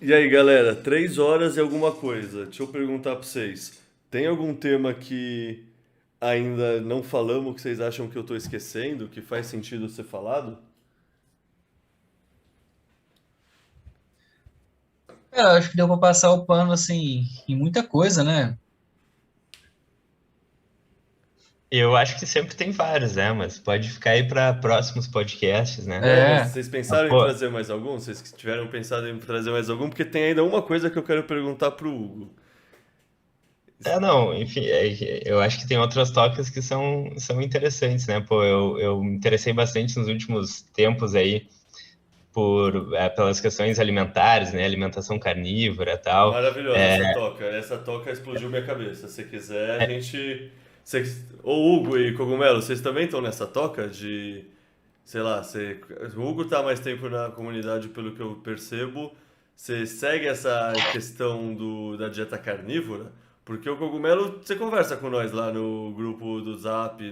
E aí, galera, 3 horas e alguma coisa. Deixa eu perguntar pra vocês. Tem algum tema que ainda não falamos que vocês acham que eu tô esquecendo, que faz sentido ser falado? Cara, eu acho que deu pra passar o pano, assim, em muita coisa, né? Eu acho que sempre tem vários, né? Mas pode ficar aí para próximos podcasts, né? Não, mas É, vocês Mas, pensaram em pô, trazer mais algum? Vocês tiveram pensado em trazer mais algum? Porque tem ainda uma coisa que eu quero perguntar pro Hugo. não, enfim, eu acho que tem outras tópicos que são interessantes, né? Pô, eu me interessei bastante nos últimos tempos aí pelas questões alimentares, né? Alimentação carnívora e tal. Maravilhosa É, essa toca. Essa toca explodiu minha cabeça. Se quiser, a gente. Ô Hugo e Cogumelo, vocês também estão nessa toca de. Sei lá, o Hugo tá mais tempo na comunidade, pelo que eu percebo. Você segue essa questão da dieta carnívora? Porque o Cogumelo, você conversa com nós lá no grupo do Zap,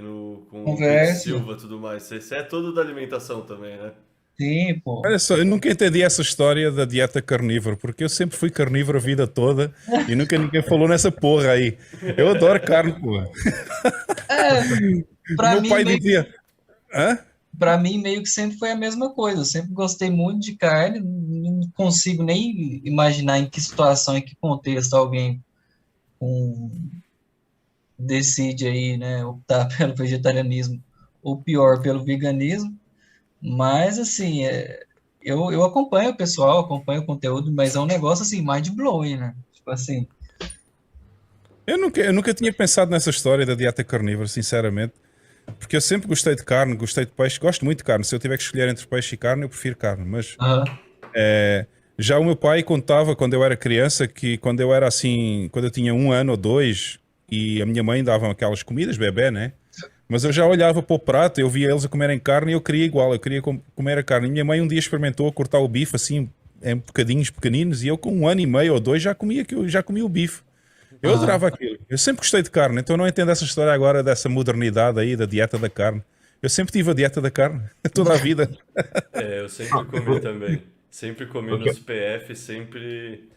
com o Pedro converso. Silva e tudo mais. Você é todo da alimentação também, né? Sim, pô. Olha só, eu nunca entendi essa história da dieta carnívora, porque eu sempre fui carnívoro a vida toda e nunca ninguém falou nessa porra aí. Eu adoro carne, porra. É, O pra meu mim, pai meio, dizia, hã? pra mim, meio que sempre foi a mesma coisa. Eu sempre gostei muito de carne, não consigo nem imaginar em que situação, em que contexto alguém com, decide aí, né, optar pelo vegetarianismo, ou pior, pelo veganismo. Mas, assim, eu acompanho o pessoal, acompanho o conteúdo, mas é um negócio, assim, mind-blowing, né? Tipo assim, Eu nunca tinha pensado nessa história da dieta carnívora, sinceramente, porque eu sempre gostei de carne, gostei de peixe, gosto muito de carne. Se eu tiver que escolher entre peixe e carne, eu prefiro carne, mas aham, já o meu pai contava quando eu era criança que quando eu era assim, quando eu tinha 1 ano ou 2 e a minha mãe dava aquelas comidas bebê, né? Mas eu já olhava para o prato, eu via eles a comerem carne e eu queria igual, eu queria comer a carne. E minha mãe um dia experimentou a cortar o bife assim em bocadinhos pequeninos e eu com 1 ano e meio ou 2 já comia, já comia o bife. Eu aham. adorava aquilo. Eu sempre gostei de carne, então eu não entendo essa história agora dessa modernidade aí da dieta da carne. Eu sempre tive a dieta da carne, toda a vida. É, eu sempre comi também. Sempre comi o que, nos PF, sempre.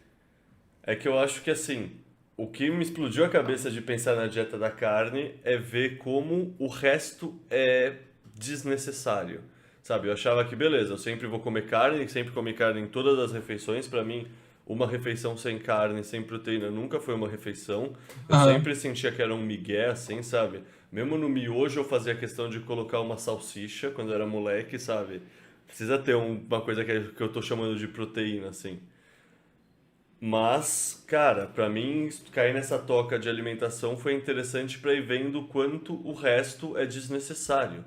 É que eu acho que assim, o que me explodiu a cabeça de pensar na dieta da carne é ver como o resto é desnecessário. Sabe, eu achava que beleza, eu sempre vou comer carne, sempre comi carne em todas as refeições. Pra mim, uma refeição sem carne, sem proteína, nunca foi uma refeição. Eu Aham. sempre sentia que era um migué, assim, sabe? Mesmo no miojo eu fazia questão de colocar uma salsicha quando eu era moleque, sabe? Precisa ter uma coisa que eu tô chamando de proteína, assim. Mas, cara, pra mim cair nessa toca de alimentação foi interessante pra ir vendo o quanto o resto é desnecessário,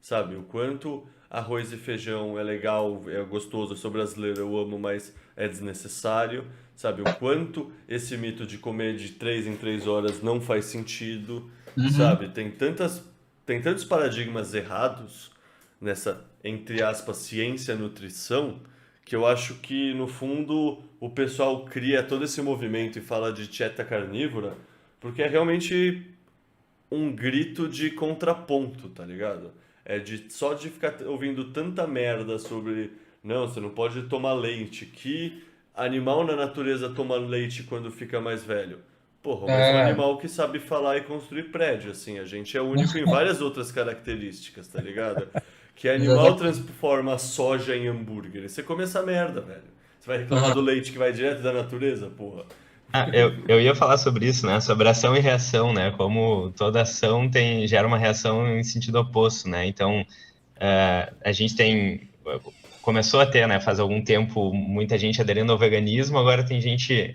sabe? O quanto arroz e feijão é legal, é gostoso, eu sou brasileiro, eu amo, mas é desnecessário, sabe? O quanto esse mito de comer de 3 em 3 horas não faz sentido, Uhum. sabe? Tem tantos paradigmas errados nessa, entre aspas, ciência nutrição, que eu acho que no fundo o pessoal cria todo esse movimento e fala de dieta carnívora, porque é realmente um grito de contraponto, tá ligado? É de só de ficar ouvindo tanta merda sobre não, você não pode tomar leite, que animal na natureza toma leite quando fica mais velho. Porra, mas um É, animal que sabe falar e construir prédio, assim, a gente é único em várias outras características, tá ligado? Que animal exatamente. transforma soja em hambúrguer? E você come essa merda, velho. Você vai reclamar do Aham. leite que vai direto da natureza, porra. eu ia falar sobre isso, né? Sobre ação e reação, né? Como toda ação gera uma reação em sentido oposto, né? Então, a gente começou a ter, né, faz algum tempo, muita gente aderindo ao veganismo, agora tem gente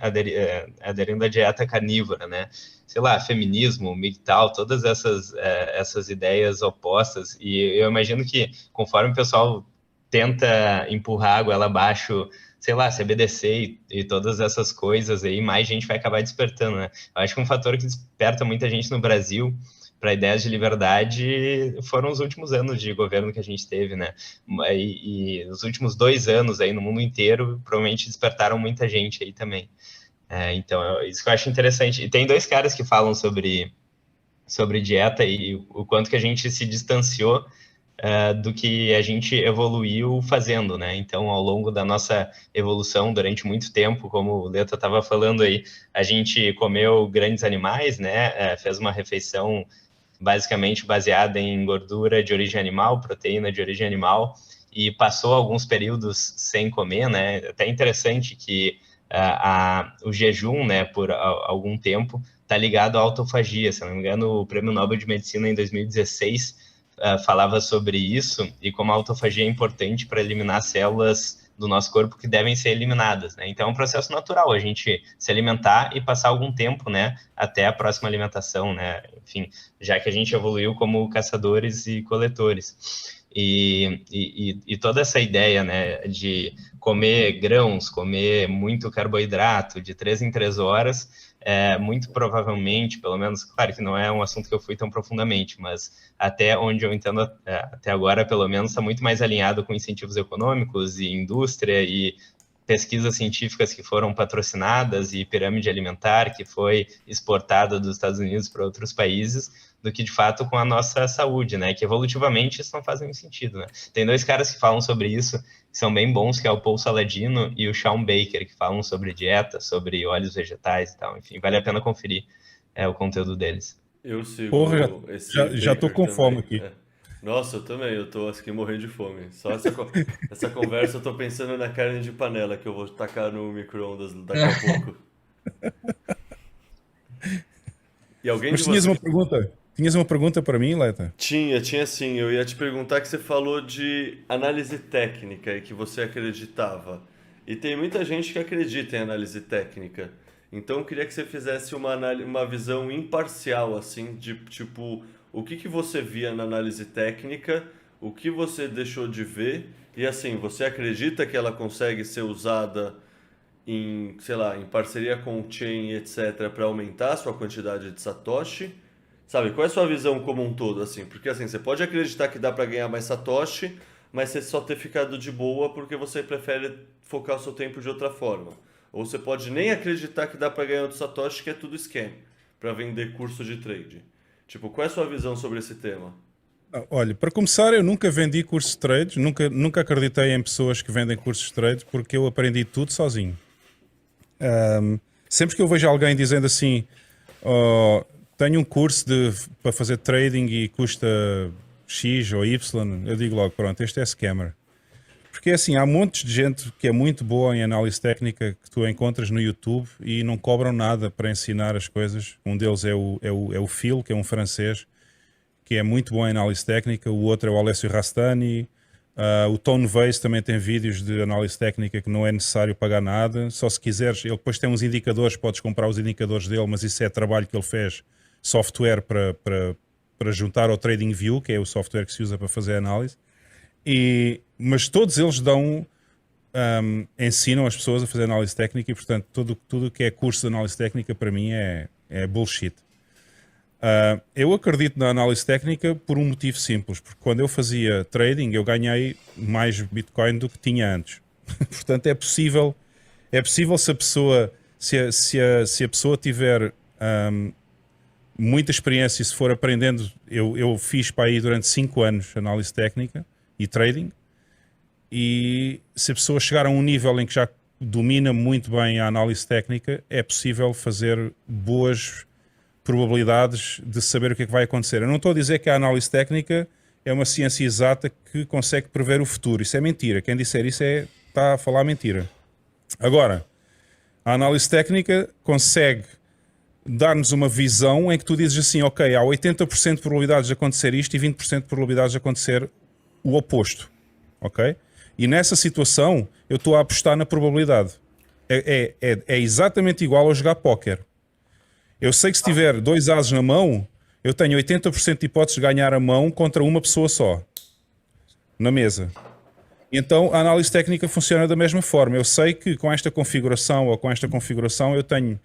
aderindo à dieta carnívora, né? Sei lá, feminismo, MGTOW, todas essas ideias opostas. E eu imagino que conforme o pessoal tenta empurrar a goela abaixo, sei lá, CBDC e todas essas coisas aí, mais gente vai acabar despertando, né? Eu acho que um fator que desperta muita gente no Brasil para ideias de liberdade foram os últimos anos de governo que a gente teve, né? E os últimos 2 anos aí no mundo inteiro provavelmente despertaram muita gente aí também. Então, isso que eu acho interessante. E tem dois caras que falam sobre dieta e o quanto que a gente se distanciou do que a gente evoluiu fazendo, né? Então, ao longo da nossa evolução, durante muito tempo, como o Leta estava falando aí, a gente comeu grandes animais, né? Fez uma refeição basicamente baseada em gordura de origem animal, proteína de origem animal, e passou alguns períodos sem comer, né? Até interessante que o jejum, né, por algum tempo, está ligado à autofagia. Se não me engano, o Prêmio Nobel de Medicina em 2016 falava sobre isso e como a autofagia é importante para eliminar células do nosso corpo que devem ser eliminadas, né? Então é um processo natural a gente se alimentar e passar algum tempo, né, até a próxima alimentação, né? Enfim, já que a gente evoluiu como caçadores e coletores. E toda essa ideia, né, de comer grãos, comer muito carboidrato de 3 em 3 horas, muito provavelmente, pelo menos, claro que não é um assunto que eu fui tão profundamente, mas até onde eu entendo até agora, pelo menos, está muito mais alinhado com incentivos econômicos e indústria e pesquisas científicas que foram patrocinadas e pirâmide alimentar que foi exportada dos Estados Unidos para outros países, do que de fato com a nossa saúde, né? Que evolutivamente isso não faz nenhum sentido, né? Tem 2 caras que falam sobre isso, que são bem bons, que é o Paul Saladino e o Shawn Baker, que falam sobre dieta, sobre óleos vegetais e tal. Enfim, vale a pena conferir o conteúdo deles. Eu sigo Porra, esse já tô Baker com fome também. aqui. Nossa, eu também, eu tô aqui morrendo de fome. Só essa conversa eu tô pensando na carne de panela que eu vou tacar no micro-ondas daqui a pouco. E alguém Mas de tinhas você... uma pergunta? Tinhas uma pergunta para mim, Leta? Tinha sim. Eu ia te perguntar que você falou de análise técnica e que você acreditava. E tem muita gente que acredita em análise técnica. Então eu queria que você fizesse uma visão imparcial, assim, de tipo, o que você via na análise técnica, o que você deixou de ver, e assim, você acredita que ela consegue ser usada em, sei lá, em parceria com o chain, etc, para aumentar a sua quantidade de satoshi? Sabe, qual é a sua visão como um todo, assim? Porque assim, você pode acreditar que dá para ganhar mais satoshi, mas você só ter ficado de boa porque você prefere focar o seu tempo de outra forma. Ou você pode nem acreditar que dá para ganhar outro satoshi, que é tudo scam, para vender curso de trade. Tipo, qual é a sua visão sobre esse tema? Olha, para começar, eu nunca vendi cursos de trades, nunca acreditei em pessoas que vendem cursos de trades porque eu aprendi tudo sozinho. Sempre que eu vejo alguém dizendo assim, oh, tenho um curso para fazer trading e custa X ou Y, eu digo logo, pronto, este é scammer. Porque assim, há montes de gente que é muito boa em análise técnica que tu encontras no YouTube e não cobram nada para ensinar as coisas. Um deles é o Phil, que é um francês, que é muito bom em análise técnica. O outro é o Alessio Rastani. O Tone Weiss também tem vídeos de análise técnica que não é necessário pagar nada. Só se quiseres, ele depois tem uns indicadores, podes comprar os indicadores dele, mas isso é trabalho que ele fez, software para juntar ao TradingView, que é o software que se usa para fazer análise. Mas todos eles ensinam as pessoas a fazer análise técnica e, portanto, tudo que é curso de análise técnica para mim é bullshit. Eu acredito na análise técnica por um motivo simples, porque quando eu fazia trading eu ganhei mais Bitcoin do que tinha antes. Portanto, é possível se a pessoa, se a pessoa tiver muita experiência e se for aprendendo, eu fiz para aí durante 5 anos análise técnica e trading, e se a pessoa chegar a um nível em que já domina muito bem a análise técnica, é possível fazer boas probabilidades de saber o que é que vai acontecer. Eu não estou a dizer que a análise técnica é uma ciência exata que consegue prever o futuro. Isso é mentira. Quem disser isso está a falar mentira. Agora, a análise técnica consegue dar-nos uma visão em que tu dizes assim, ok, há 80% de probabilidades de acontecer isto e 20% de probabilidades de acontecer o oposto, ok? E nessa situação eu estou a apostar na probabilidade. É exatamente igual a jogar póquer. Eu sei que se tiver 2 ases na mão, eu tenho 80% de hipóteses de ganhar a mão contra uma pessoa só, na mesa. Então a análise técnica funciona da mesma forma. Eu sei que com esta configuração ou com esta configuração eu tenho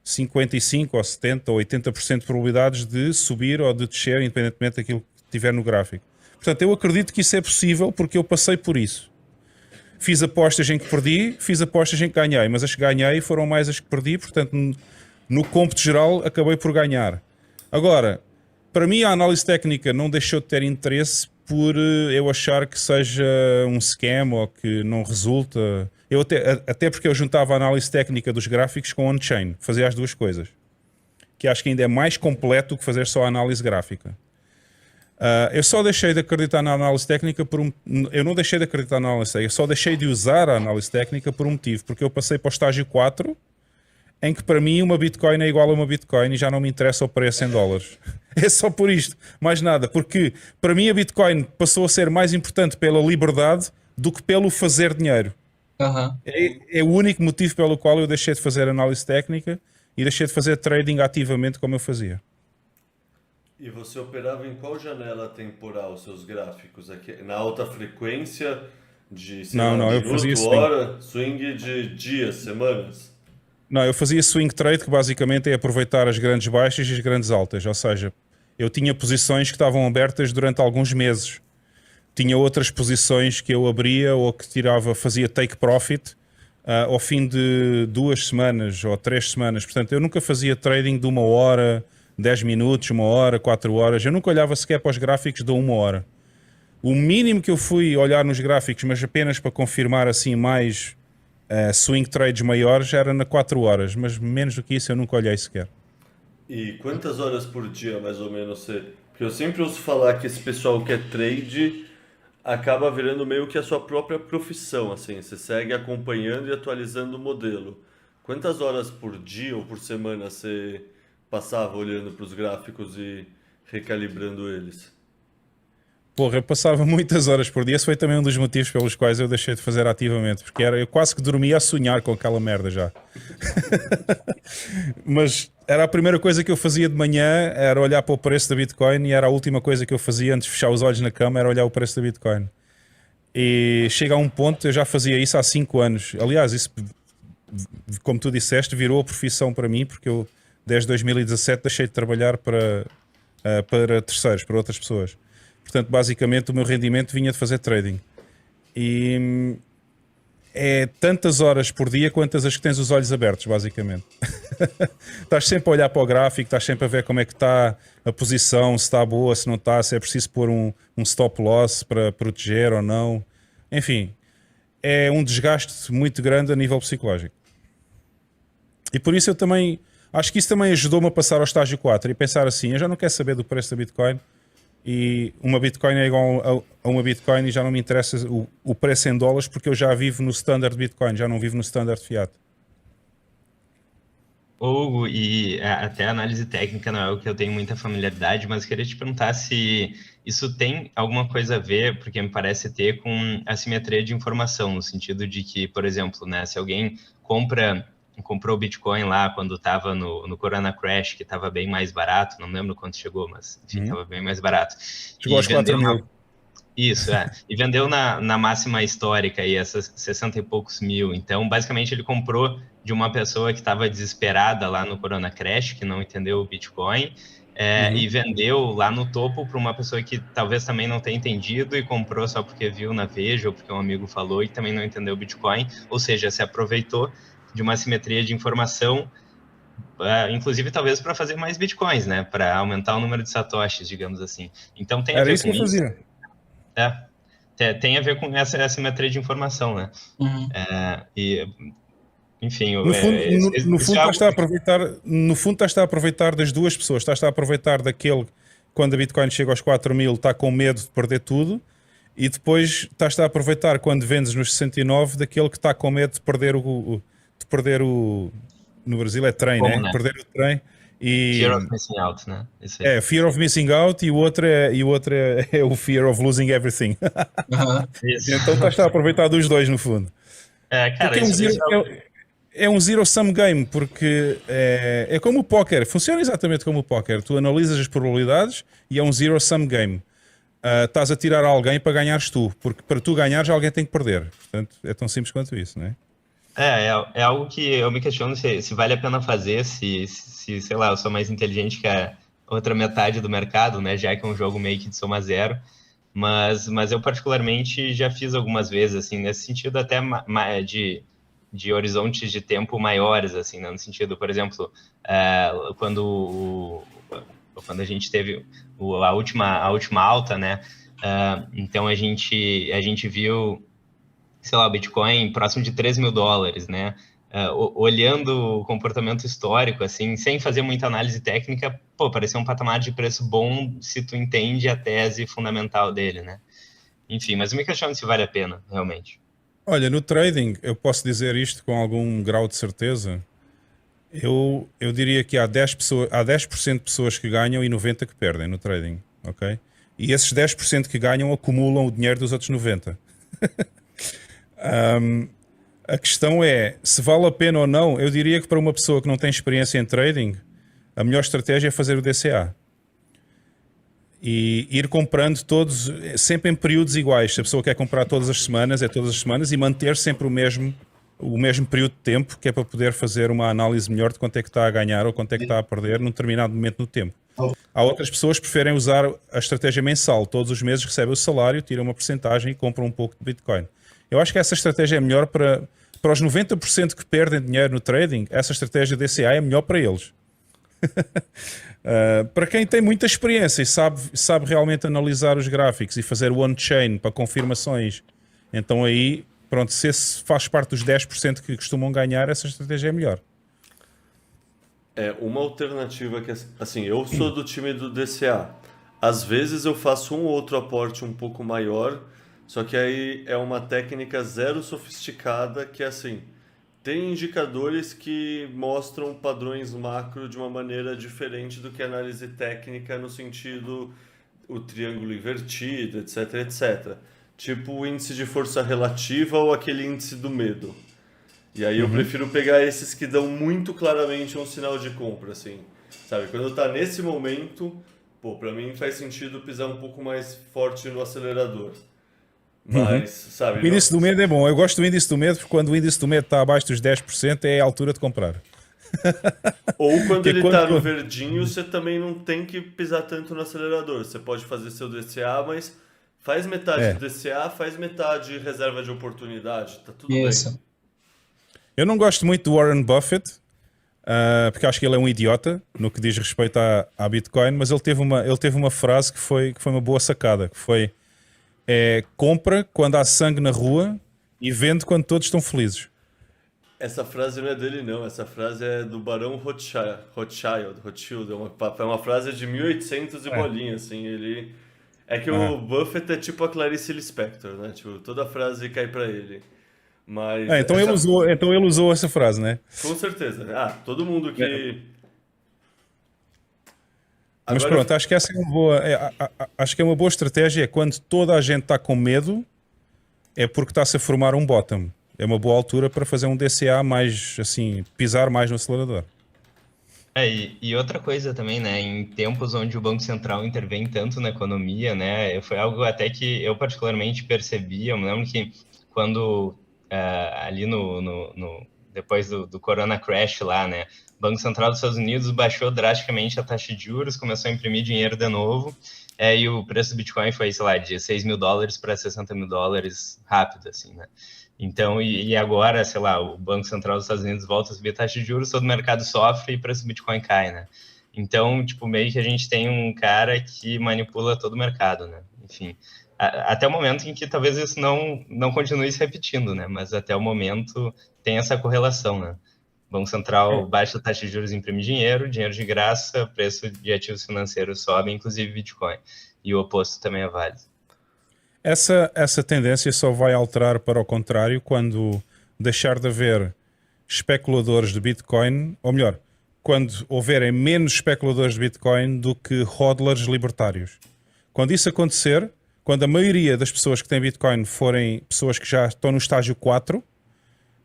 55 ou 70 ou 80% de probabilidades de subir ou de descer, independentemente daquilo que tiver no gráfico. Portanto, eu acredito que isso é possível porque eu passei por isso. Fiz apostas em que perdi, fiz apostas em que ganhei, mas as que ganhei foram mais as que perdi, portanto, no cômputo geral, acabei por ganhar. Agora, para mim, a análise técnica não deixou de ter interesse por eu achar que seja um scam ou que não resulta. Até porque eu juntava a análise técnica dos gráficos com on-chain, fazia as duas coisas, que acho que ainda é mais completo do que fazer só a análise gráfica. Eu só deixei de acreditar na análise técnica eu não deixei de acreditar na análise técnica, eu só deixei de usar a análise técnica por um motivo, porque eu passei para o estágio 4, em que para mim uma Bitcoin é igual a uma Bitcoin e já não me interessa o preço em dólares. É só por isto, mais nada, porque para mim a Bitcoin passou a ser mais importante pela liberdade do que pelo fazer dinheiro. Aham. É o único motivo pelo qual eu deixei de fazer análise técnica e deixei de fazer trading ativamente como eu fazia. E você operava em qual janela temporal os seus gráficos? Aqui, na alta frequência de, sei lá, Não, eu minuto, fazia swing. hora, swing de dias, semanas? Não, eu fazia swing trade, que basicamente é aproveitar as grandes baixas e as grandes altas. Ou seja, eu tinha posições que estavam abertas durante alguns meses. Tinha outras posições que eu abria ou que fazia take profit ao fim de 2 semanas ou 3 semanas. Portanto, eu nunca fazia trading de 1 hora, 10 minutos, 1 hora, 4 horas. Eu nunca olhava sequer para os gráficos de 1 hora. O mínimo que eu fui olhar nos gráficos, mas apenas para confirmar assim mais swing trades maiores, era na 4 horas. Mas menos do que isso eu nunca olhei sequer. E quantas horas por dia, mais ou menos, você... Porque eu sempre ouço falar que esse pessoal que é trade acaba virando meio que a sua própria profissão, assim. Você segue acompanhando e atualizando o modelo. Quantas horas por dia ou por semana você passava olhando para os gráficos e recalibrando eles? Porra, eu passava muitas horas por dia. Esse foi também um dos motivos pelos quais eu deixei de fazer ativamente. Porque eu quase que dormia a sonhar com aquela merda já. Mas era a primeira coisa que eu fazia de manhã, era olhar para o preço da Bitcoin, e era a última coisa que eu fazia antes de fechar os olhos na cama, era olhar o preço da Bitcoin. E chega a um ponto, eu já fazia isso há 5 anos. Aliás, isso, como tu disseste, virou a profissão para mim, porque eu desde 2017 deixei de trabalhar para terceiros, para outras pessoas. Portanto, basicamente o meu rendimento vinha de fazer trading. E é tantas horas por dia quantas as que tens os olhos abertos, basicamente. Estás sempre a olhar para o gráfico, estás sempre a ver como é que está a posição, se está boa, se não está, se é preciso pôr um stop loss para proteger ou não. Enfim, é um desgaste muito grande a nível psicológico. E por isso eu também acho que isso também ajudou-me a passar ao estágio 4 e pensar assim, eu já não quero saber do preço da Bitcoin, e uma Bitcoin é igual a uma Bitcoin e já não me interessa o preço em dólares, porque eu já vivo no standard Bitcoin, já não vivo no standard fiat. Hugo, e até a análise técnica não é o que eu tenho muita familiaridade, mas queria te perguntar se isso tem alguma coisa a ver, porque me parece ter, com assimetria de informação, no sentido de que, por exemplo, né, se alguém comprou Bitcoin lá quando estava no Corona Crash, que estava bem mais barato, não lembro quanto chegou, mas enfim, estava bem mais barato. Chegou aos 4 mil. Isso, e vendeu na máxima histórica, aí, essas 60 e poucos mil. Então, basicamente, ele comprou de uma pessoa que estava desesperada lá no Corona Crash, que não entendeu o Bitcoin, e vendeu lá no topo para uma pessoa que talvez também não tenha entendido e comprou só porque viu na Veja ou porque um amigo falou e também não entendeu o Bitcoin, ou seja, se aproveitou de uma simetria de informação, inclusive talvez para fazer mais bitcoins, né? Para aumentar o número de satoshis, digamos assim. Então tem a ver isso com que eu fazia. Tem a ver com essa simetria de informação, né? Uhum. Enfim, no fundo estás a aproveitar das duas pessoas. Estás a aproveitar daquele, quando a Bitcoin chega aos 4 mil, está com medo de perder tudo. E depois estás a aproveitar quando vendes nos 69 daquele que está com medo de perder no Brasil é trem, né? Perder o trem. E Fear of missing out, né? Isso aí. Fear of missing out, e o outro é o fear of losing everything. Então estás a aproveitar dos dois, no fundo. Cara, é um zero-sum game, porque é como o póquer, funciona exatamente como o póquer. Tu analisas as probabilidades e é um zero-sum game. Estás a tirar alguém para ganhares tu, porque para tu ganhares alguém tem que perder. Portanto, é tão simples quanto isso, não é? É algo que eu me questiono se vale a pena fazer, se, sei lá, eu sou mais inteligente que a outra metade do mercado, né? Já que é um jogo meio que de soma zero. Mas eu particularmente já fiz algumas vezes, assim, nesse sentido até de horizontes de tempo maiores, assim, né? No sentido, por exemplo, quando a gente teve a última alta, né? Então a gente viu, sei lá, o Bitcoin próximo de $3.000, né? Olhando o comportamento histórico, assim, sem fazer muita análise técnica, pô, parecia um patamar de preço bom se tu entende a tese fundamental dele, né? Enfim, mas eu me questiono se vale a pena, realmente. Olha, no trading, eu posso dizer isto com algum grau de certeza. Eu diria que há 10% de pessoas que ganham e 90% que perdem no trading, ok? E esses 10% que ganham acumulam o dinheiro dos outros 90%. A questão é, se vale a pena ou não, eu diria que para uma pessoa que não tem experiência em trading, a melhor estratégia é fazer o DCA. E ir comprando todos, sempre em períodos iguais. Se a pessoa quer comprar todas as semanas, é todas as semanas, e manter sempre o mesmo período de tempo, que é para poder fazer uma análise melhor de quanto é que está a ganhar ou quanto é que está a perder num determinado momento no tempo. Há outras pessoas que preferem usar a estratégia mensal. Todos os meses recebem o salário, tiram uma porcentagem e compram um pouco de Bitcoin. Eu acho que essa estratégia é melhor para os 90% que perdem dinheiro no trading. Essa estratégia DCA é melhor para eles. Para quem tem muita experiência e sabe realmente analisar os gráficos e fazer o on-chain para confirmações, então aí, pronto, se esse faz parte dos 10% que costumam ganhar, essa estratégia é melhor. Uma alternativa que, assim, eu sou do time do DCA. Às vezes eu faço um ou outro aporte um pouco maior, só que aí é uma técnica zero sofisticada que, assim, tem indicadores que mostram padrões macro de uma maneira diferente do que a análise técnica no sentido o triângulo invertido, etc, etc. Tipo o índice de força relativa ou aquele índice do medo. E aí eu prefiro pegar esses que dão muito claramente um sinal de compra, assim. Sabe, quando tá nesse momento, pô, pra mim faz sentido pisar um pouco mais forte no acelerador. Mas, sabe, O índice do medo é bom. Eu gosto do índice do medo porque quando o índice do medo está abaixo dos 10% é a altura de comprar. ou quando Que é ele quando- tá no verdinho, você também não tem que pisar tanto no acelerador. Você pode fazer seu DCA, mas faz metade É. do DCA, faz metade reserva de oportunidade, tá tudo Isso. bem. Eu não gosto muito do Warren Buffett, porque acho que ele é um idiota no que diz respeito à Bitcoin, mas ele teve uma frase que foi uma boa sacada, que foi compra quando há sangue na rua e vende quando todos estão felizes. Essa frase não é dele, não. Essa frase é do Barão Rothschild. É uma frase de 1800 e bolinha, assim. Ele... É que o Buffett é tipo a Clarice Lispector, né? Tipo, toda frase cai pra ele. Mas Então ele usou essa frase, né? com certeza. Todo mundo que... Mas Agora, pronto, acho que essa é uma boa. Acho que é uma boa estratégia. É quando toda a gente está com medo, é porque está-se a formar um bottom. É uma boa altura para fazer um DCA mais assim, pisar mais no acelerador. E outra coisa também, né, em tempos onde o Banco Central intervém tanto na economia, né, foi algo até que eu particularmente percebi. Eu me lembro que quando ali depois do Corona Crash lá, né, o Banco Central dos Estados Unidos baixou drasticamente a taxa de juros, começou a imprimir dinheiro de novo, e o preço do Bitcoin foi, sei lá, de $6.000 para $60.000 rápido, assim, né. Então, e agora, sei lá, o Banco Central dos Estados Unidos volta a subir a taxa de juros, todo o mercado sofre e o preço do Bitcoin cai, né? Então, tipo, meio que a gente tem um cara que manipula todo o mercado, né? Enfim, até o momento em que talvez isso não continue se repetindo, né? Mas até o momento tem essa correlação, né? O Banco Central baixa a taxa de juros, imprime dinheiro de graça, preço de ativos financeiros sobe, inclusive Bitcoin. E o oposto também é válido. Essa tendência só vai alterar para o contrário quando deixar de haver especuladores de Bitcoin, ou melhor, quando houverem menos especuladores de Bitcoin do que hodlers libertários. Quando isso acontecer, quando a maioria das pessoas que têm Bitcoin forem pessoas que já estão no estágio 4,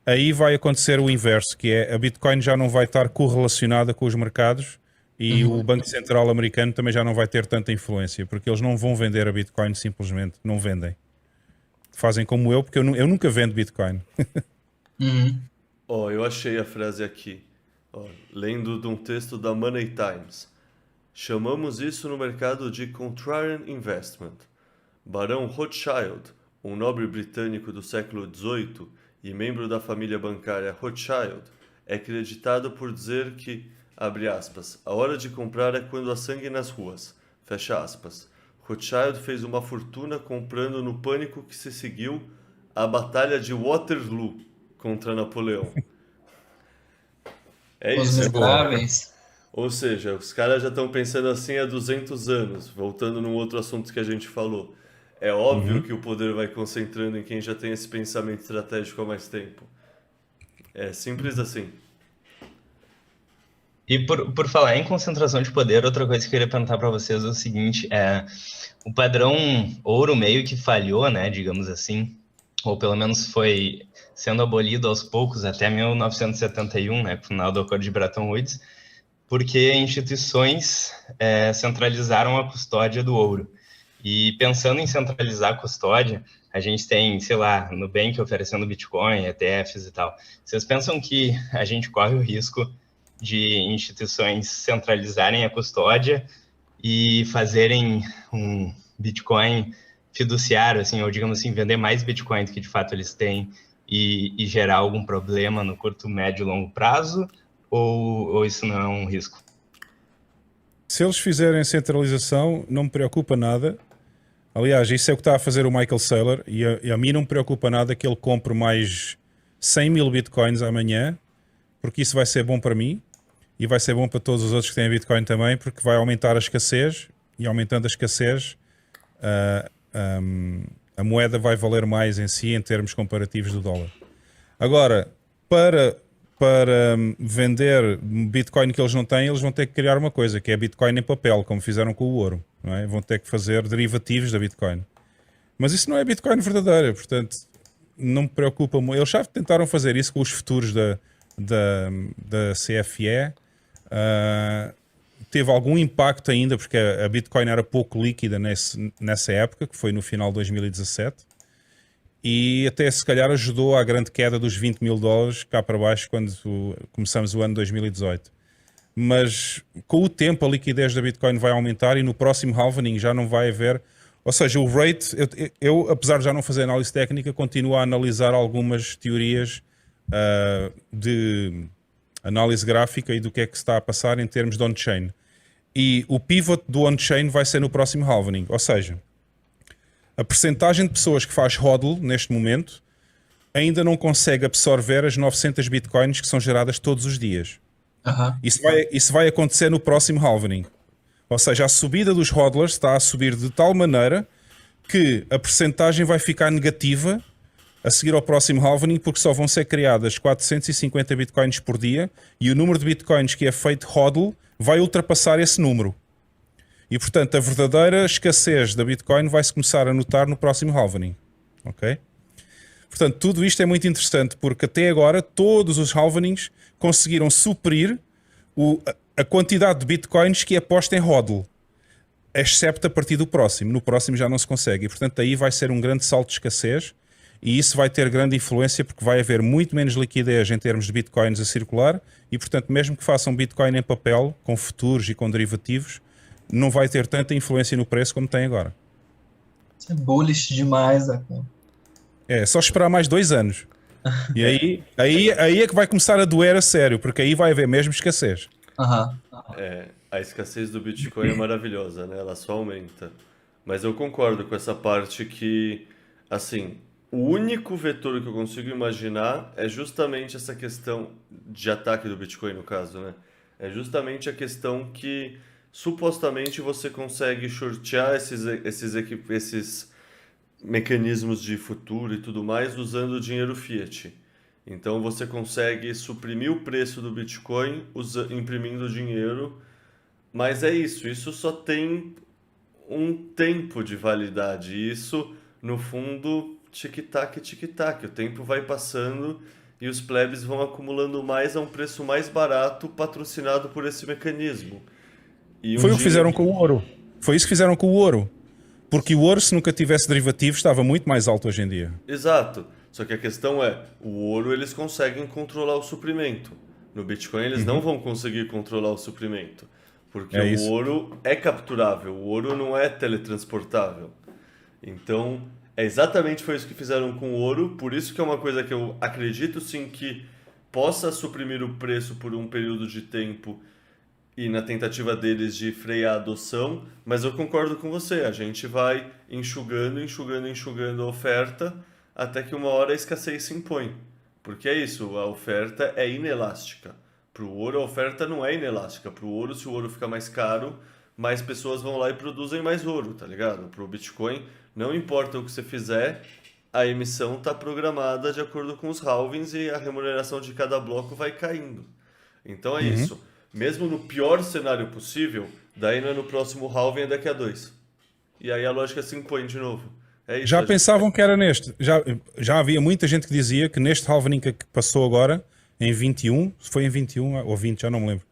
aí vai acontecer o inverso, que é a Bitcoin já não vai estar correlacionada com os mercados e o Banco Central americano também já não vai ter tanta influência, porque eles não vão vender a Bitcoin simplesmente, não vendem. Fazem como eu, porque eu nunca vendo Bitcoin. eu achei a frase aqui. Lendo de um texto da Money Times. Chamamos isso no mercado de Contrarian Investment. Barão Rothschild, um nobre britânico do século XVIII e membro da família bancária Rothschild, é creditado por dizer que, abre aspas, a hora de comprar é quando há sangue nas ruas, fecha aspas. Rothschild fez uma fortuna comprando no pânico que se seguiu à Batalha de Waterloo contra Napoleão. É Os isso. Miseráveis. Ou seja, os caras já estão pensando assim há 200 anos, voltando num outro assunto que a gente falou. É óbvio que o poder vai concentrando em quem já tem esse pensamento estratégico há mais tempo. É simples assim. E por falar em concentração de poder, outra coisa que eu queria perguntar para vocês é o seguinte, o padrão ouro meio que falhou, né, digamos assim, ou pelo menos foi sendo abolido aos poucos até 1971, né, com o final do Acordo de Bretton Woods, porque instituições centralizaram a custódia do ouro. E pensando em centralizar a custódia, a gente tem, sei lá, Nubank oferecendo Bitcoin, ETFs e tal. Vocês pensam que a gente corre o risco de instituições centralizarem a custódia e fazerem um Bitcoin fiduciário, assim, ou digamos assim, vender mais Bitcoin do que de fato eles têm e gerar algum problema no curto, médio e longo prazo? Ou isso não é um risco? Se eles fizerem centralização, não me preocupa nada. Aliás, isso é o que está a fazer o Michael Saylor e a mim não me preocupa nada que ele compre mais 100 mil bitcoins amanhã, porque isso vai ser bom para mim e vai ser bom para todos os outros que têm Bitcoin também, porque vai aumentar a escassez e aumentando a escassez a moeda vai valer mais em si em termos comparativos do dólar. Agora, para vender Bitcoin que eles não têm, eles vão ter que criar uma coisa, que é Bitcoin em papel, como fizeram com o ouro. Não é? Vão ter que fazer derivativos da Bitcoin. Mas isso não é Bitcoin verdadeira, portanto, não me preocupa muito. Eles já tentaram fazer isso com os futuros da CFE. Teve algum impacto ainda, porque a Bitcoin era pouco líquida nessa época, que foi no final de 2017. E até se calhar ajudou à grande queda dos 20 mil dólares cá para baixo quando começamos o ano 2018. Mas com o tempo a liquidez da Bitcoin vai aumentar e no próximo halvening já não vai haver... Ou seja, o rate, eu apesar de já não fazer análise técnica, continuo a analisar algumas teorias de análise gráfica e do que é que se está a passar em termos de on-chain. E o pivot do on-chain vai ser no próximo halvening. Ou seja, a percentagem de pessoas que faz hodl neste momento ainda não consegue absorver as 900 bitcoins que são geradas todos os dias. Isso vai acontecer no próximo halvening. Ou seja, a subida dos hodlers está a subir de tal maneira que a percentagem vai ficar negativa a seguir ao próximo halvening, porque só vão ser criadas 450 bitcoins por dia e o número de bitcoins que é feito hodl vai ultrapassar esse número. E, portanto, a verdadeira escassez da Bitcoin vai-se começar a notar no próximo halvening. Ok? Portanto, tudo isto é muito interessante, porque até agora todos os halvenings conseguiram suprir a quantidade de Bitcoins que é posta em hodl, excepto a partir do próximo. No próximo já não se consegue. E, portanto, aí vai ser um grande salto de escassez e isso vai ter grande influência porque vai haver muito menos liquidez em termos de Bitcoins a circular e, portanto, mesmo que façam Bitcoin em papel, com futuros e com derivativos, não vai ter tanta influência no preço como tem agora. Isso é bullish demais, né? É só esperar mais 2 anos. E aí é que vai começar a doer a sério, porque aí vai haver mesmo escassez. A escassez do Bitcoin é maravilhosa, né? Ela só aumenta. Mas eu concordo com essa parte que, assim, o único vetor que eu consigo imaginar é justamente essa questão de ataque do Bitcoin, no caso, né? É justamente a questão que supostamente você consegue shortear esses mecanismos de futuro e tudo mais usando dinheiro fiat. Então você consegue suprimir o preço do Bitcoin imprimindo dinheiro, mas é isso só tem um tempo de validade. Isso, no fundo, tic-tac, tic-tac. O tempo vai passando e os plebes vão acumulando mais a um preço mais barato patrocinado por esse mecanismo. Foi o que fizeram com o ouro. Foi isso que fizeram com o ouro. Porque o ouro, se nunca tivesse derivativos, estava muito mais alto hoje em dia. Exato. Só que a questão é, o ouro eles conseguem controlar o suprimento. No Bitcoin eles não vão conseguir controlar o suprimento. Porque o ouro é capturável, o ouro não é teletransportável. Então, foi isso que fizeram com o ouro. Por isso que é uma coisa que eu acredito sim que possa suprimir o preço por um período de tempo e na tentativa deles de frear a adoção, mas eu concordo com você, a gente vai enxugando a oferta até que uma hora a escassez se impõe. Porque é isso, a oferta é inelástica. Para o ouro, a oferta não é inelástica. Para o ouro, se o ouro fica mais caro, mais pessoas vão lá e produzem mais ouro, tá ligado? Para o Bitcoin, não importa o que você fizer, a emissão está programada de acordo com os halvings e a remuneração de cada bloco vai caindo. Então é isso. Mesmo no pior cenário possível, daí não é no próximo halving, é daqui a 2. E aí a lógica se impõe de novo. É isso. Já pensavam que era neste. Já havia muita gente que dizia que neste halvening que passou agora, em 21, se foi em 21 ou 20, já não me lembro.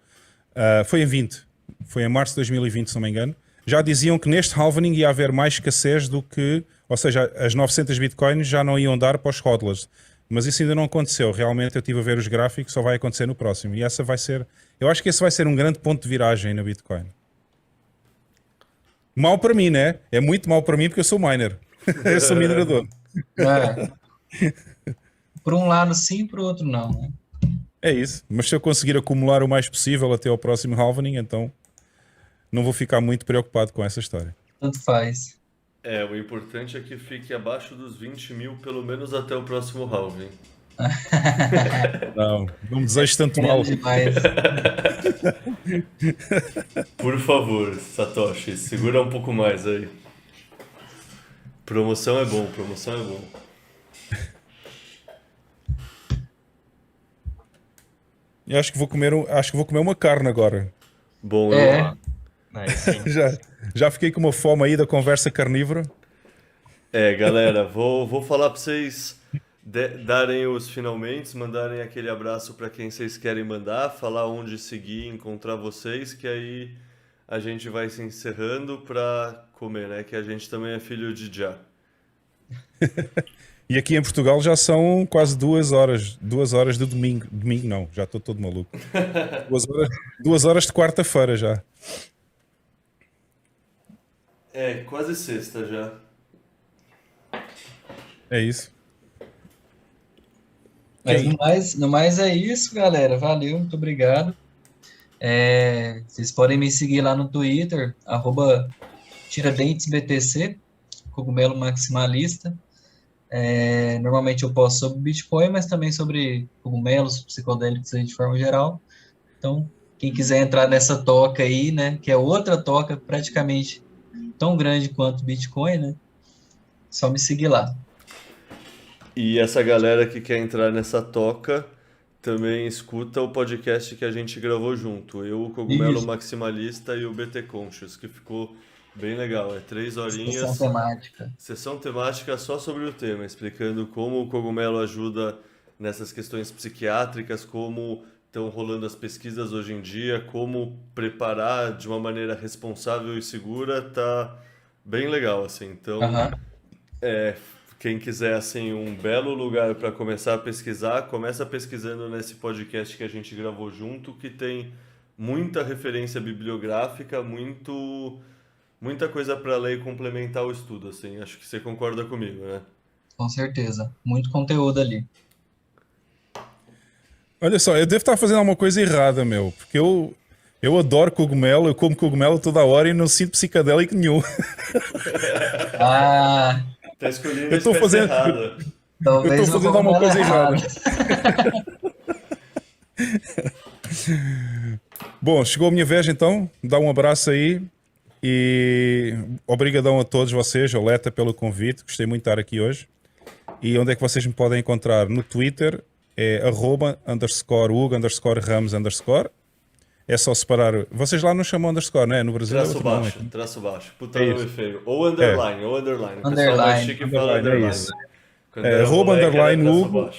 Foi em 20. Foi em março de 2020, se não me engano. Já diziam que neste halvening ia haver mais escassez do que... Ou seja, as 900 bitcoins já não iam dar para os hodlers. Mas isso ainda não aconteceu. Realmente eu estive a ver os gráficos, só vai acontecer no próximo. E essa vai ser... Eu acho que esse vai ser um grande ponto de viragem na Bitcoin. Mal para mim, né? É muito mal para mim porque eu sou miner. Eu sou minerador. Por um lado sim, por outro não, né? É isso. Mas se eu conseguir acumular o mais possível até ao próximo halvening, então não vou ficar muito preocupado com essa história. Tanto faz. O importante é que fique abaixo dos 20 mil, pelo menos até o próximo halving. Não me desejo tanto mal. Demais. Por favor, Satoshi, segura um pouco mais aí. Promoção é bom. Eu acho que vou comer uma carne agora. Bom, Aí sim. Já fiquei com uma fome aí da conversa carnívora. galera, vou falar pra vocês darem os finalmente, mandarem aquele abraço pra quem vocês querem mandar, falar onde seguir, encontrar vocês, que aí a gente vai se encerrando pra comer, né? Que a gente também é filho de Já. E aqui em Portugal já são quase 2 horas. 2 horas de domingo. Domingo não, já estou todo maluco. 2 horas de quarta-feira já. Quase sexta já. É isso. Mas no mais é isso, galera. Valeu, muito obrigado. Vocês podem me seguir lá no Twitter, @tiradentesbtc, cogumelo maximalista. Normalmente eu posto sobre Bitcoin, mas também sobre cogumelos, psicodélicos aí de forma geral. Então, quem quiser entrar nessa toca aí, né, que é outra toca praticamente tão grande quanto Bitcoin, né, só me seguir lá. E essa galera que quer entrar nessa toca também escuta o podcast que a gente gravou junto. Eu, o Cogumelo Isso. Maximalista e o BT Conscious, que ficou bem legal. 3 horinhas. Sessão temática. Sessão temática só sobre o tema, explicando como o cogumelo ajuda nessas questões psiquiátricas, como estão rolando as pesquisas hoje em dia, como preparar de uma maneira responsável e segura, tá bem legal, assim. Então, quem quiser, assim, um belo lugar para começar a pesquisar, começa pesquisando nesse podcast que a gente gravou junto, que tem muita referência bibliográfica, muita coisa para ler e complementar o estudo, assim. Acho que você concorda comigo, né? Com certeza. Muito conteúdo ali. Olha só, eu devo estar fazendo alguma coisa errada, meu. Porque eu adoro cogumelo, eu como cogumelo toda hora e não sinto psicadélico nenhum. Tá escolhendo eu estou fazendo errada. Eu estou fazendo alguma coisa errada. Bom, chegou a minha vez então. Dá um abraço aí. E obrigadão a todos vocês, Oleta, pelo convite. Gostei muito de estar aqui hoje. E onde é que vocês me podem encontrar? No Twitter é @_Hugo_Ramos_. É só separar. Vocês lá não chamam underscore, não é? No Brasil Traço baixo. Puta nome feio. Ou underline. O pessoal mais chique fala underline. É isso. @_Hugo.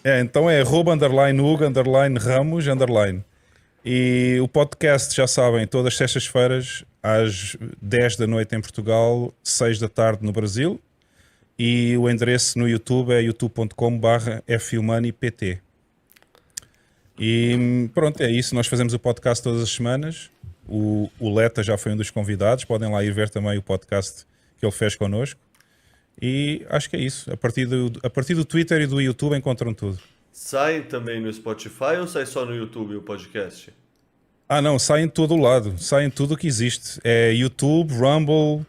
Então é @_Hugo_Ramos_. E o podcast, já sabem, todas as sextas-feiras às 10 da noite em Portugal, 6 da tarde no Brasil. E o endereço no YouTube é youtube.com/fhumanipt. E pronto, é isso. Nós fazemos o podcast todas as semanas. O Leta já foi um dos convidados. Podem lá ir ver também o podcast que ele fez connosco. E acho que é isso. A partir do Twitter e do YouTube encontram tudo. Sai também no Spotify ou sai só no YouTube o podcast? Ah, não, sai em todo o lado, sai em tudo o que existe. É YouTube, Rumble,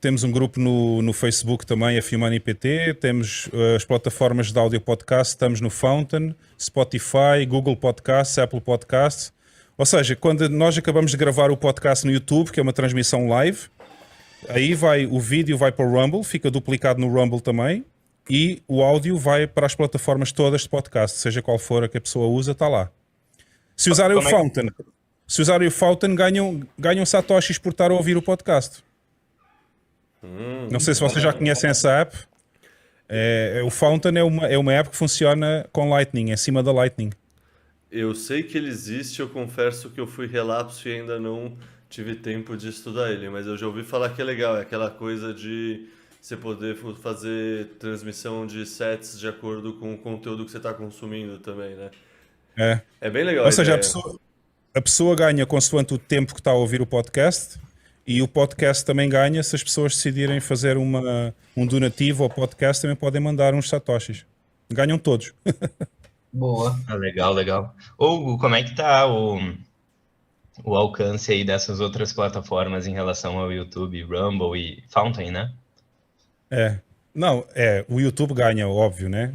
temos um grupo no Facebook também, F-Human IPT, temos as plataformas de áudio podcast, estamos no Fountain, Spotify, Google Podcasts, Apple Podcasts. Ou seja, quando nós acabamos de gravar o podcast no YouTube, que é uma transmissão live, aí o vídeo vai para o Rumble, fica duplicado no Rumble também, e o áudio vai para as plataformas todas de podcast, seja qual for a que a pessoa usa, está lá. Se usarem o Fountain, ganham satoshis por estar a ouvir o podcast. Não sei se vocês já conhecem essa app. O Fountain é uma app que funciona com Lightning, em cima da Lightning. Eu sei que ele existe, eu confesso que eu fui relapso e ainda não tive tempo de estudar ele, mas eu já ouvi falar que é legal, é aquela coisa de você poder fazer transmissão de sets de acordo com o conteúdo que você está consumindo também, né? É bem legal. Ou seja, a pessoa ganha consoante o tempo que está a ouvir o podcast, e o podcast também ganha se as pessoas decidirem fazer um donativo ao podcast, também podem mandar uns satoshis. Ganham todos. Boa. Legal, legal. Hugo, como é que tá o alcance aí dessas outras plataformas em relação ao YouTube, Rumble e Fountain, né? Não, o YouTube ganha, óbvio, né?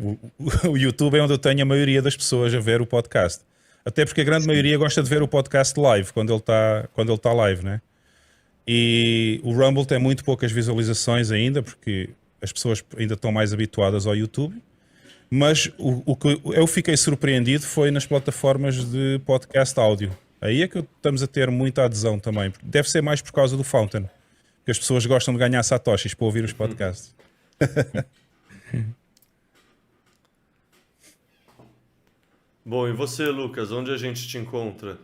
O YouTube é onde eu tenho a maioria das pessoas a ver o podcast. Até porque a grande maioria gosta de ver o podcast live, quando ele está live, né? E o Rumble tem muito poucas visualizações ainda, porque as pessoas ainda estão mais habituadas ao YouTube. Mas o que eu fiquei surpreendido foi nas plataformas de podcast áudio. Aí é que estamos a ter muita adesão também. Deve ser mais por causa do Fountain, que as pessoas gostam de ganhar satoshis para ouvir os podcasts. Bom, e você, Lucas, onde a gente te encontra?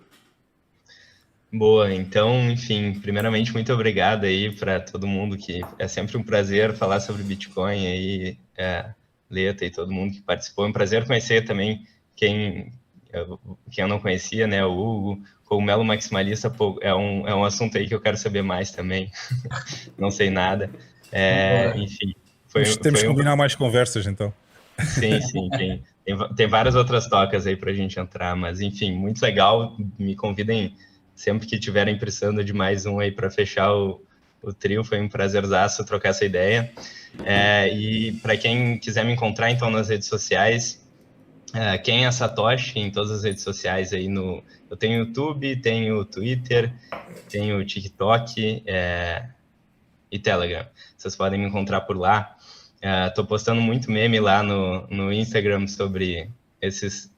Boa, então, enfim, primeiramente, muito obrigado aí para todo mundo, que é sempre um prazer falar sobre Bitcoin aí, Leta e todo mundo que participou. É um prazer conhecer também quem eu não conhecia, né, o Hugo, Cogumelo Maximalista, pô, é um assunto aí que eu quero saber mais também, não sei nada, enfim. Temos que combinar mais conversas, então. Sim, tem várias outras tocas aí para a gente entrar, mas enfim, muito legal, me convidem sempre que tiverem precisando de mais um aí para fechar o trio, foi um prazerzaço trocar essa ideia. E para quem quiser me encontrar, então, nas redes sociais, quem é Satoshi em todas as redes sociais aí eu tenho YouTube, tenho Twitter, tenho TikTok e Telegram. Vocês podem me encontrar por lá. Tô postando muito meme lá no Instagram sobre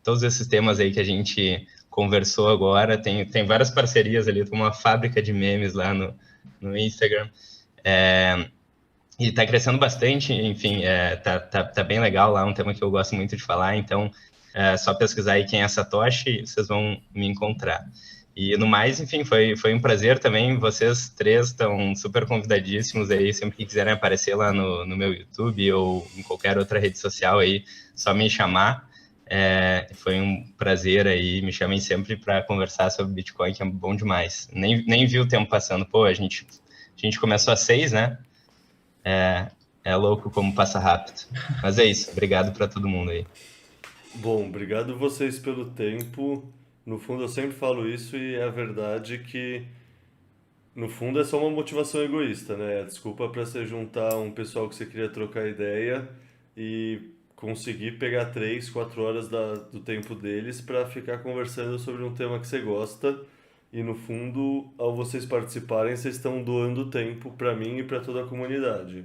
todos esses temas aí que a gente conversou agora. Tem várias parcerias ali, tem uma fábrica de memes lá no Instagram. E tá crescendo bastante, enfim, tá bem legal lá, um tema que eu gosto muito de falar, então só pesquisar aí quem é Satoshi, vocês vão me encontrar. E no mais, enfim, foi um prazer também, vocês três estão super convidadíssimos aí, sempre que quiserem aparecer lá no meu YouTube ou em qualquer outra rede social aí, só me chamar. Foi um prazer aí, me chamem sempre para conversar sobre Bitcoin, que é bom demais. Nem vi o tempo passando, pô, a gente começou às 6, né? É louco como passa rápido. Mas é isso, obrigado para todo mundo aí. Bom, obrigado vocês pelo tempo. No fundo, eu sempre falo isso e é a verdade que, no fundo, é só uma motivação egoísta, né? A desculpa para você juntar um pessoal que você queria trocar ideia e conseguir pegar 3, 4 horas do tempo deles para ficar conversando sobre um tema que você gosta. E, no fundo, ao vocês participarem, vocês estão doando tempo para mim e para toda a comunidade.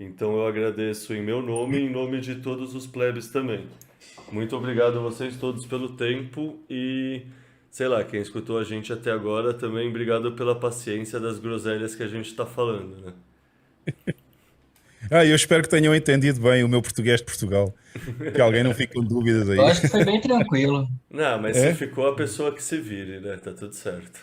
Então, eu agradeço em meu nome e em nome de todos os plebes também. Muito obrigado a vocês todos pelo tempo e, sei lá, quem escutou a gente até agora também, obrigado pela paciência das groselhas que a gente está falando, né? Eu espero que tenham entendido bem o meu português de Portugal. Que alguém não fique com dúvidas aí. Eu acho que foi bem tranquilo. Não, mas se ficou a pessoa que se vire, né? Tá tudo certo.